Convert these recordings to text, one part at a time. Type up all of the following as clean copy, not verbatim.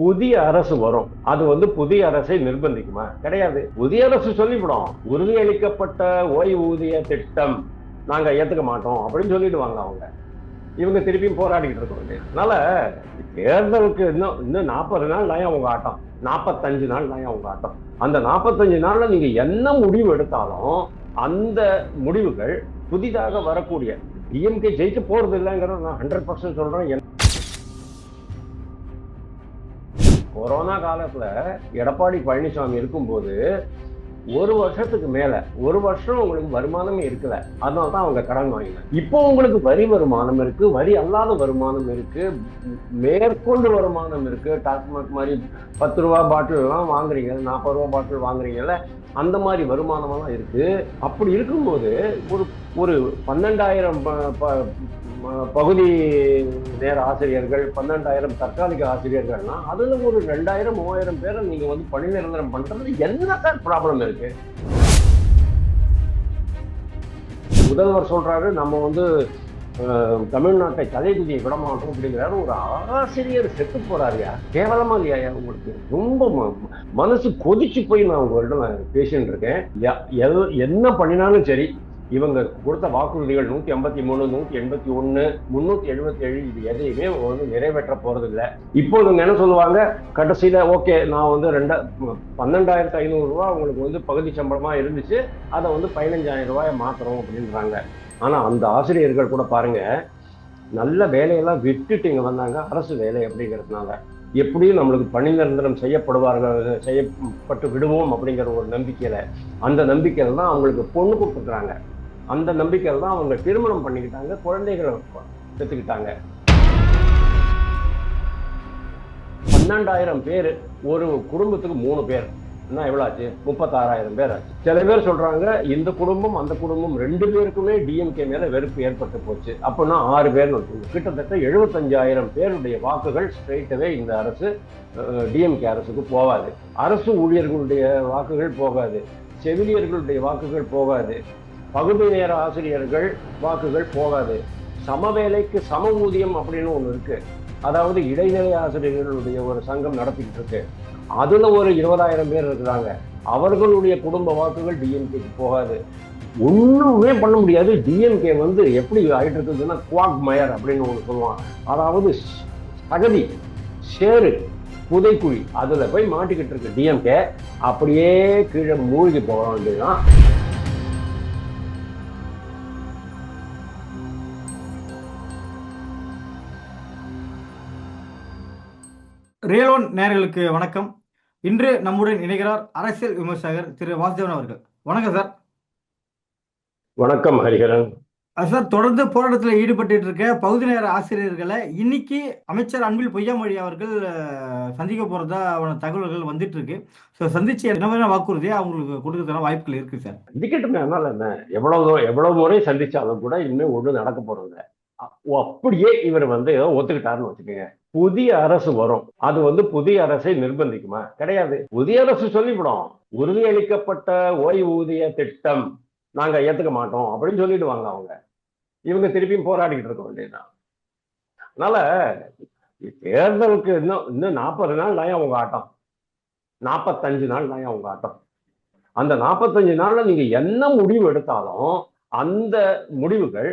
புதிய அரசு வரும். அது புதிய அரசை நிர்பந்திக்குமா? கிடையாது. புதிய அரசு சொல்லிவிடும், உறுதியளிக்கப்பட்ட ஓய்வூதிய திட்டம் நாங்க ஏத்துக்க மாட்டோம் அப்படின்னு சொல்லிடுவாங்க அவங்க. இவங்க திருப்பியும் போராடிக்கிட்டு இருக்க அதனால தேர்தலுக்கு இன்னும் 40 நாள் தான் அவங்க ஆட்டம், 45 நாள் தான் அவங்க ஆட்டம். அந்த 45 நாள்ல நீங்க என்ன முடிவு எடுத்தாலும் அந்த முடிவுகள் புதிதாக வரக்கூடிய டிஎம்கே ஜெயிக்க போறது இல்லைங்கிறத நான் 100% சொல்றேன். கொரோனா காலத்துல எடப்பாடி பழனிசாமி இருக்கும்போது ஒரு வருஷத்துக்கு மேல ஒரு வருஷம் உங்களுக்கு வருமானமே இருக்கல, அதனாலதான் அவங்க கடன் வாங்கினாங்க. இப்போ உங்களுக்கு வரி வருமானம் இருக்கு, வரி அல்லாத வருமானம் இருக்கு, மேற்கொண்டு வருமானம் இருக்கு. டாஸ்மாக் மாதிரி 10 ரூபா பாட்டில் எல்லாம் வாங்குறீங்க, 40 ரூபா பாட்டில் வாங்குறீங்கல்ல, அந்த மாதிரி வருமானம் எல்லாம் இருக்கு. அப்படி இருக்கும்போது ஒரு ஒரு 12,000 பகுதி நேர ஆசிரியர்கள், 12,000 தற்காலிக ஆசிரியர்கள்னா அதுல ஒரு 2,000 3,000 பேரை நீங்க பணி நிரந்தரம் பண்றது என்ன சார் ப்ராப்ளம் இருக்கு? முதல்வர் சொல்றாரு நம்ம தமிழ்நாட்டை தலைவிதியை விட மாட்டோம் அப்படிங்கிறாரு. ஒரு ஆசிரியர் செத்து போறாருயா, கேவலமா இல்லையா உங்களுக்கு? ரொம்ப மனசு கொதிச்சு போய் நான் உங்கள்கிட்ட பேசிட்டு இருக்கேன். என்ன பண்ணினாலும் சரி, இவங்க கொடுத்த வாக்குறுதிகள் 153, 181, 377 இது எதையுமே நிறைவேற்ற போறது இல்லை. இப்போ இவங்க என்ன சொல்லுவாங்க, கடைசியில ஓகே நான் 12,500 ரூபாய் உங்களுக்கு பகுதி சம்பளமா இருந்துச்சு, அதை 15,000 ரூபாயை மாத்துறோம் அப்படின்றாங்க. ஆனா அந்த ஆசிரியர்கள் கூட பாருங்க, நல்ல வேலையெல்லாம் விட்டுட்டு இங்க வந்தாங்க அரசு வேலை அப்படிங்கிறதுனால. எப்படியும் நம்மளுக்கு பணி நிரந்தரம் செய்யப்பட்டு விடுவோம் அப்படிங்கிற ஒரு நம்பிக்கையில, அந்த நம்பிக்கையில தான் அவங்களுக்கு பொண்ணு கொடுத்துருக்காங்க. அந்த நம்பிக்கையில தான் அவங்க திருமணம் பண்ணிக்கிட்டாங்க, குழந்தைகளை பெற்றுக்கிட்டாங்க. 12,000 பேர் ஒரு குடும்பத்துக்கு 3 பேர் என்ன எவ்வளவு ஆச்சு? 36,000 பேர் ஆச்சு. சில பேர் சொல்றாங்க இந்த குடும்பம் அந்த குடும்பம் 2 பேருக்குமே டிஎம்கே மேல வெறுப்பு ஏற்பட்டு போச்சு அப்படின்னா 6 பேர். கிட்டத்தட்ட 75,000 பேருடைய வாக்குகள் ஸ்ட்ரெயிட்டவே இந்த அரசு டிஎம்கே அரசுக்கு போகாது. அரசு ஊழியர்களுடைய வாக்குகள் போகாது, செவிலியர்களுடைய வாக்குகள் போகாது, பகுதி நேர ஆசிரியர்கள் வாக்குகள் போகாது. சமவேலைக்கு சம ஊதியம் அப்படின்னு ஒண்ணு இருக்கு, அதாவது இடைநிலை ஆசிரியர்களுடைய ஒரு சங்கம் நடத்திக்கிட்டு இருக்கு. அதுல ஒரு 20,000 பேர் இருக்கிறாங்க, அவர்களுடைய குடும்ப வாக்குகள் டிஎம்கேக்கு போகாது. ஒண்ணுமே பண்ண முடியாது. டிஎம்கே எப்படி ஆயிட்டு இருக்குதுன்னா குவாக் மயர் அப்படின்னு ஒண்ணு சொல்லுவான், அதாவது சகதி சேரு புதைக்குழி, அதுல போய் மாட்டிக்கிட்டு இருக்கு டிஎம்கே. அப்படியே கீழே மூழ்கி போக வேண்டியதுதான். ரியல் ஒன் நேயர்களுக்கு வணக்கம். இன்று நம்முடன் இணைகிறார் அரசியல் விமர்சகர் திரு வாசுதேவன் அவர்கள். வணக்கம் சார். வணக்கம் ஹரிஹரன் சார், தொடர்ந்து போராட்டத்தில் ஈடுபட்டு இருக்க பகுதி நேர ஆசிரியர்களை இன்னைக்கு அமைச்சர் அன்பில் பொய்யாமொழி அவர்கள் சந்திக்க போறதா தகவல்கள் வந்துட்டு இருக்கு. சந்திச்சு என்ன வாக்குறுதியை அவங்களுக்கு கொடுக்கறதுக்கான வாய்ப்புகள் இருக்கு சார். சந்திக்கட்டுமே, அதனால என்ன? எவ்வளவு முறை சந்திச்சாலும் கூட இன்னும் ஒண்ணு நடக்க போறது. அப்படியே இவர் ஏதோ ஒத்துக்கிட்டாருன்னு வச்சுக்கோங்க, புதிய அரசு வரும். அது புதிய அரசை நிர்பந்திக்குமா? கிடையாது. புதிய அரசு சொல்லிவிடும், உறுதியளிக்கப்பட்ட ஓய்வூதிய திட்டம் நாங்க ஏத்துக்க மாட்டோம் அப்படின்னு சொல்லிடுவாங்க அவங்க. இவங்க திருப்பியும் போராடிக்கிட்டு இருக்க வேண்டியதுதான். அதனால தேர்தலுக்கு இன்னும் 40 நாள் தான் அவங்க ஆட்டம், 45 நாள் தான் அவங்க ஆட்டம். அந்த 45 நாள்ல நீங்க என்ன முடிவு எடுத்தாலும் அந்த முடிவுகள்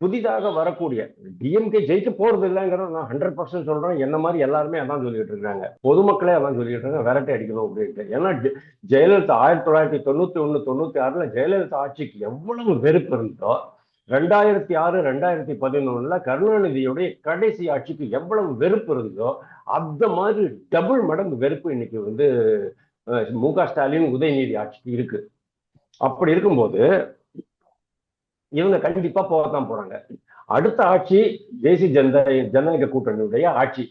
புதிதாக வரக்கூடிய டிஎம்கே ஜெயிக்க போறது இல்லைங்கிறத நான் 100% சொல்றேன். என்ன மாதிரி எல்லாருமே அதான் சொல்லிட்டு இருக்காங்க, பொதுமக்களே அதான் சொல்லிட்டு இருக்காங்க, விரட்டை அடிக்கணும் அப்படின்ட்டு. ஏன்னா ஜெயலலிதா 1991 96ல ஜெயலலிதா ஆட்சிக்கு எவ்வளவு வெறுப்பு இருந்தோ, 2006 2011 கருணாநிதியுடைய கடைசி ஆட்சிக்கு எவ்வளவு வெறுப்பு இருந்தோ, அந்த மாதிரி டபுள் மடங்கு வெறுப்பு இன்னைக்கு மு.க. ஸ்டாலின் உதயநிதி ஆட்சிக்கு இருக்கு. அப்படி இருக்கும்போது இவங்க கண்டிப்பா போகத்தான் போறாங்க. அடுத்த ஆட்சி தேசிய ஜனநாயக கூட்டணியுடைய ஆட்சி.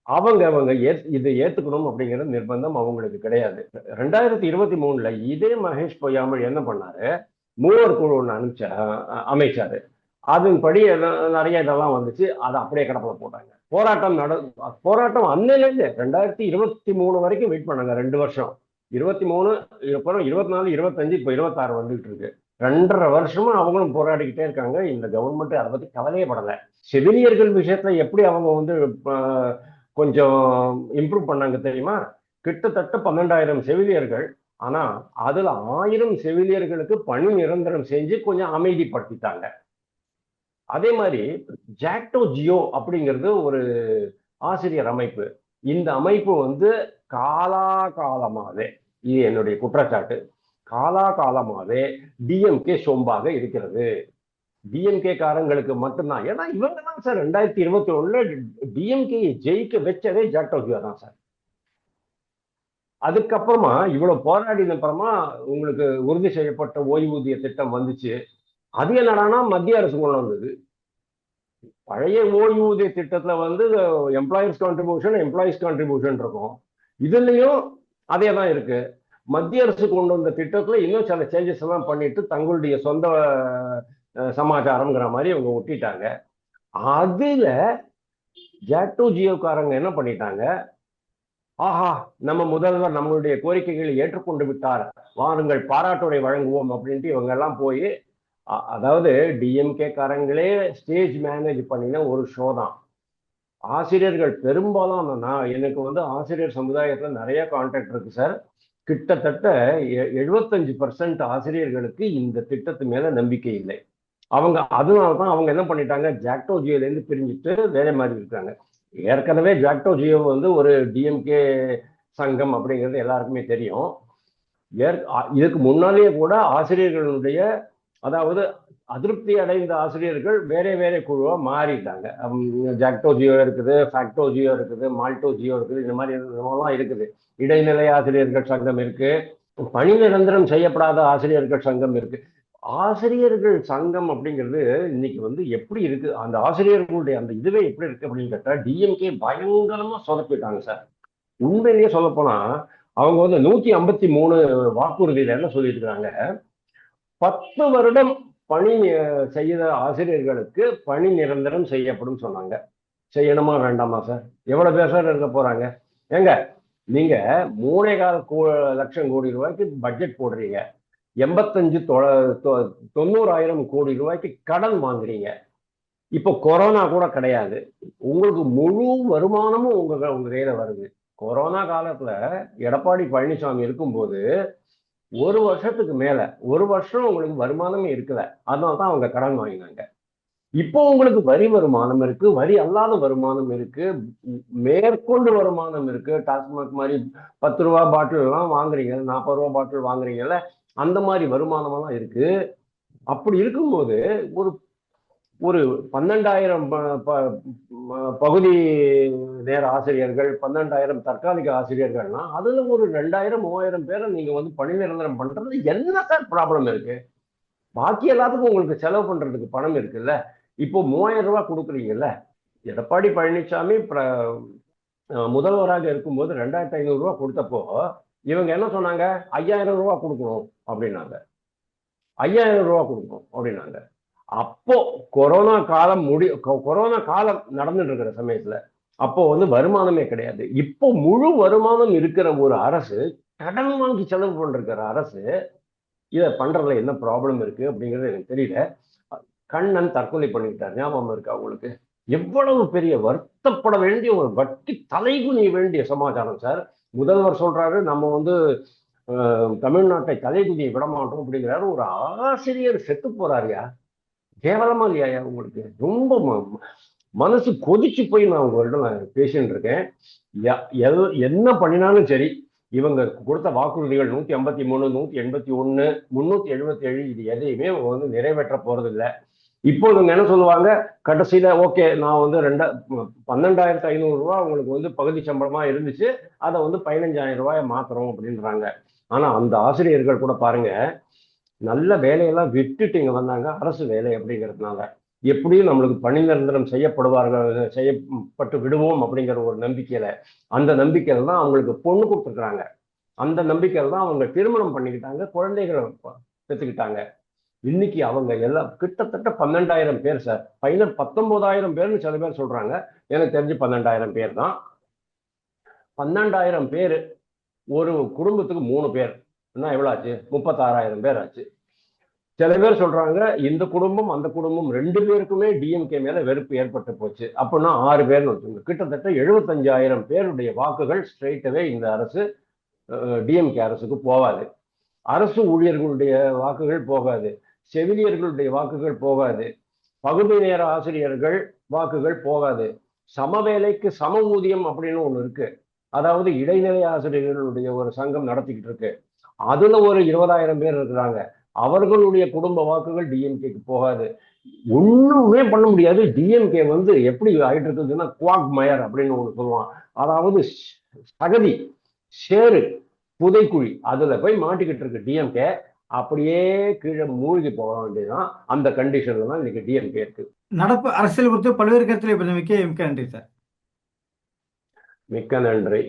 அவங்க இதை ஏத்துக்கணும் அப்படிங்கிற நிர்பந்தம் அவங்களுக்கு கிடையாது. 2023 இதே மகேஷ் பொய்யாமல் என்ன பண்ணாரு, மூவர் குழு ஒண்ணு அமைச்சாரு. அதன்படி நிறைய இதெல்லாம் வந்துச்சு, அதை அப்படியே கடப்பல போட்டாங்க. போராட்டம் அன்னையிலேருந்து 2023 வரைக்கும் வெயிட் பண்ணாங்க, 2 வருஷம். 23 அப்புறம் 24 25 இப்ப 26 வந்துகிட்டு இருக்கு. 2.5 வருஷமா அவங்களும் போராடிக்கிட்டே இருக்காங்க. இந்த கவர்மெண்ட் அதை பத்தி கவலையே படல. செவிலியர்கள் விஷயத்துல எப்படி அவங்க கொஞ்சம் இம்ப்ரூவ் பண்ணாங்க தெரியுமா? கிட்டத்தட்ட 12,000 செவிலியர்கள். ஆனா அதுல 1000 செவிலியர்களுக்கு பணி நிரந்தரம் செஞ்சு கொஞ்சம் அமைதிப்படுத்திட்டாங்க. அதே மாதிரி ஜாக்டோ ஜியோ அப்படிங்கிறது ஒரு ஆசிரியர் அமைப்பு. இந்த அமைப்பு வந்து காலாகாலமாவே, இது என்னுடைய குற்றச்சாட்டு, காலாகாலமாவே டிஎம்கே சொம்பாக இருக்கிறது. டிஎம்கே காரங்களுக்கு மட்டும்தான். ஏன்னா இவங்க தான் சார் 2021 டிஎம்கே ஜெயிக்க வச்சதே ஜாக்டோ ஜியோ தான் சார். அதுக்கப்புறமா இவ்வளவு போராடின அப்புறமா உங்களுக்கு உறுதி செய்யப்பட்ட ஓய்வூதிய திட்டம் வந்துச்சு. அது என்னடானா மத்திய அரசு கொண்டு வந்தது. பழைய ஓய்வூதிய திட்டத்துல வந்து எம்ப்ளாயிஸ் கான்ட்ரிபியூஷன் இருக்கும். இதுலயும் அதே தான் இருக்கு. மத்திய அரசு கொண்டு வந்த திட்டத்துல இன்னும் சில சேஞ்சஸ் எல்லாம் பண்ணிட்டு தங்களுடைய சொந்த சமாச்சாரம்ங்கிற மாதிரி அவங்க ஒட்டிட்டாங்க. அதுல ஜாக்டோ ஜியோக்காரங்க என்ன பண்ணிட்டாங்க, ஆஹா நம்ம முதல்வர் நம்மளுடைய கோரிக்கைகளை ஏற்றுக்கொண்டு விட்டார், வாருங்கள் பாராட்டுரை வழங்குவோம் அப்படின்ட்டு இவங்க எல்லாம் போய், அதாவது டிஎம்கே காரங்களே ஸ்டேஜ் மேனேஜ் பண்ணின ஒரு ஷோ தான். ஆசிரியர்கள் பெரும்பாலும் எனக்கு வந்து ஆசிரியர் சமுதாயத்துல நிறைய கான்டாக்ட் இருக்கு சார். கிட்டத்தட்ட 75% ஆசிரியர்களுக்கு இந்த திட்டத்து மேல நம்பிக்கை இல்லை. அவங்க அதனாலதான் அவங்க என்ன பண்ணிட்டாங்க, ஜாக்டோ ஜியோல இருந்து பிரிஞ்சுட்டு வேலை மாதிரி இருக்காங்க. ஏற்கனவே ஜாக்டோ ஜியோ வந்து ஒரு டிஎம்கே சங்கம் அப்படிங்கிறது எல்லாருக்குமே தெரியும். இதுக்கு முன்னாலேயே கூட ஆசிரியர்களுடைய, அதாவது அதிருப்தி அடைந்த ஆசிரியர்கள் வேற வேற குழுவா மாறிட்டாங்க. ஜாக்டோ ஜியோ இருக்குது, ஃபேக்டோ ஜியோ இருக்குது, மால்டோ ஜியோ இருக்குது, இந்த மாதிரி இருக்குது. இடைநிலை ஆசிரியர்கள் சங்கம் இருக்கு, பணி நிரந்தரம் செய்யப்படாத ஆசிரியர்கள் சங்கம் இருக்கு. ஆசிரியர்கள் சங்கம் அப்படிங்கிறது இன்னைக்கு வந்து எப்படி இருக்கு, அந்த ஆசிரியர்களுடைய அந்த இதுவே எப்படி இருக்கு அப்படின்னு கேட்டா, டிஎம்கே பயங்கரமா சொதப்பிட்டாங்க சார். உண்மையிலேயே சொல்ல போனா அவங்க வந்து 153 வாக்குறுதியில என்ன சொல்லிட்டு இருக்காங்க, 10 வருடம் பணி செய்த ஆசிரியர்களுக்கு பணி நிரந்தரம் செய்யப்படும் சொன்னாங்க. செய்யணுமா வேண்டாமா சார்? எவ்வளவு பேர் சார் இருக்க போறாங்க? ஏங்க நீங்க 3,4 லட்சம் கோடி ரூபாய்க்கு பட்ஜெட் போடுறீங்க, 90,000 கோடி ரூபாய்க்கு கடன் வாங்குறீங்க. இப்போ கொரோனா கூட கிடையாது, உங்களுக்கு முழு வருமானமும் உங்க கையில வருது. கொரோனா காலத்துல எடப்பாடி பழனிசாமி இருக்கும்போது ஒரு வருஷத்துக்கு மேல, ஒரு வருஷம் உங்களுக்கு வருமானமே இருக்கல, அதனால்தான் அவங்க கடன் வாங்கினாங்க. இப்போ உங்களுக்கு வரி வருமானம் இருக்கு, வரி அல்லாத வருமானம் இருக்கு, மேற்கொண்டு வருமானம் இருக்கு. டாஸ்மாக் மாதிரி 10 ரூபா பாட்டில் எல்லாம் வாங்குறீங்க, 40 ரூபா பாட்டில் வாங்குறீங்கல்ல, அந்த மாதிரி வருமானம் எல்லாம் இருக்கு. அப்படி இருக்கும்போது ஒரு ஒரு 12,000 பகுதி நேர ஆசிரியர்கள், 12,000 தற்காலிக ஆசிரியர்கள்னா அதுல ஒரு 2,000 3,000 பேரை நீங்க வந்து பணி நிரந்தரம் பண்றது என்ன சார் ப்ராப்ளம் இருக்கு? பாக்கி எல்லாத்துக்கும் உங்களுக்கு செலவு பண்றதுக்கு பணம் இருக்குல்ல. இப்போ 3,000 ரூபாய் கொடுக்குறீங்கல்ல. எடப்பாடி பழனிசாமி முதல்வராக இருக்கும்போது 2,500 ரூபாய் கொடுத்தப்போ இவங்க என்ன சொன்னாங்க, 5,000 ரூபாய் கொடுக்கணும் அப்படின்னாங்க. 5,000 ரூபாய் கொடுக்கணும் அப்படின்னாங்க. அப்போ கொரோனா காலம் நடந்துட்டு இருக்கிற சமயத்துல அப்போ வந்து வருமானமே கிடையாது. இப்போ முழு வருமானம் இருக்கிற ஒரு அரசு, கடன் வாங்கி செலவு பண்ணிருக்கிற அரசு, இதை பண்றதுல என்ன ப்ராப்ளம் இருக்கு அப்படிங்கிறது எனக்கு தெரியல. கண்ணன் தற்கொலை பண்ணிக்கிட்டார், ஞாபகம் இருக்கா உங்களுக்கு? எவ்வளவு பெரிய வருத்தப்பட வேண்டிய ஒரு வட்டி தலைகுனிய வேண்டிய சமாச்சாரம் சார். முதல்வர் சொல்றாரு நம்ம வந்து தமிழ்நாட்டை தலைகுனியை விட மாட்டோம் அப்படிங்கிறாரு. ஒரு ஆசிரியர் செத்து போறாருயா, கேவலமா இல்லையா உங்களுக்கு? ரொம்ப மனசு கொதிச்சு போய் நான் உங்களிடம் பேசிட்டு இருக்கேன். என்ன பண்ணினாலும் சரி, இவங்க கொடுத்த வாக்குறுதிகள் 153, 181, 377 இது எதையுமே வந்து நிறைவேற்ற போறது இல்லை. இப்போ இவங்க என்ன சொல்லுவாங்க, கடைசியில ஓகே நான் வந்து 12,500 ரூபாய் உங்களுக்கு வந்து பகுதி சம்பளமா இருந்துச்சு, அதை வந்து 15,000 ரூபாயை மாத்துறோம் அப்படின்றாங்க. ஆனா அந்த ஆசிரியர்கள் கூட பாருங்க, நல்ல வேலையெல்லாம் விட்டுட்டு இங்க வந்தாங்க அரசு வேலை அப்படிங்கிறதுனால. எப்படியும் நம்மளுக்கு பணி நிரந்தரம் செய்யப்பட்டு விடுவோம் அப்படிங்கிற ஒரு நம்பிக்கையில, அந்த நம்பிக்கையில தான் அவங்களுக்கு பொண்ணு கொடுத்துருக்குறாங்க. அந்த நம்பிக்கையில தான் அவங்க திருமணம் பண்ணிக்கிட்டாங்க, குழந்தைகளை பெற்றுக்கிட்டாங்க. இன்னைக்கு அவங்க எல்லாம் கிட்டத்தட்ட 12,000 பேர் சார். 19,000 பேர்னு சில பேர் சொல்றாங்க, எனக்கு தெரிஞ்சு 12,000 பேர் தான். 12,000 பேர், ஒரு குடும்பத்துக்கு 3 பேர், எவ்வளவு ஆச்சு? 36,000 பேர் ஆச்சு. சில பேர் சொல்றாங்க இந்த குடும்பம் அந்த குடும்பம் ரெண்டு பேருக்குமே டிஎம்கே மேல வெறுப்பு ஏற்பட்டு போச்சு அப்படின்னா 6 பேர்னு வச்சுக்கோங்க. கிட்டத்தட்ட 75,000 பேருடைய வாக்குகள் ஸ்ட்ரெயிட்டவே இந்த அரசு டிஎம்கே அரசுக்கு போகாது. அரசு ஊழியர்களுடைய வாக்குகள் போகாது, செவிலியர்களுடைய வாக்குகள் போகாது, பகுதி நேர ஆசிரியர்கள் வாக்குகள் போகாது. சமவேலைக்கு சம ஊதியம் அப்படின்னு ஒண்ணு இருக்கு. அதாவது இடைநிலை ஆசிரியர்களுடைய ஒரு சங்கம் நடத்திக்கிட்டு இருக்கு. அதுல ஒரு 20,000 பேர் இருக்கிறாங்க. அவர்களுடைய குடும்ப வாக்குகள் டிஎம்கேக்கு போகாது. ஒண்ணுமே பண்ண முடியாது. டிஎம்கே வந்து எப்படி ஆயிட்டு இருக்குதுன்னா குவாக் மயர் அப்படின்னு ஒண்ணு சொல்லுவான். அதாவது சகதி, சேரு, புதைக்குழி, அதுல போய் மாட்டிக்கிட்டு இருக்கு டிஎம்கே. அப்படியே கீழே மூழ்கி போக வேண்டியதுதான். அந்த கண்டிஷன்ல தான் இன்னைக்கு டிஎம்கே இருக்கு. நடப்பு அரசியல் குறித்து பல்வேறு கருத்துக்களை மிக்க மிக்க நன்றி சார். மிக்க நன்றி.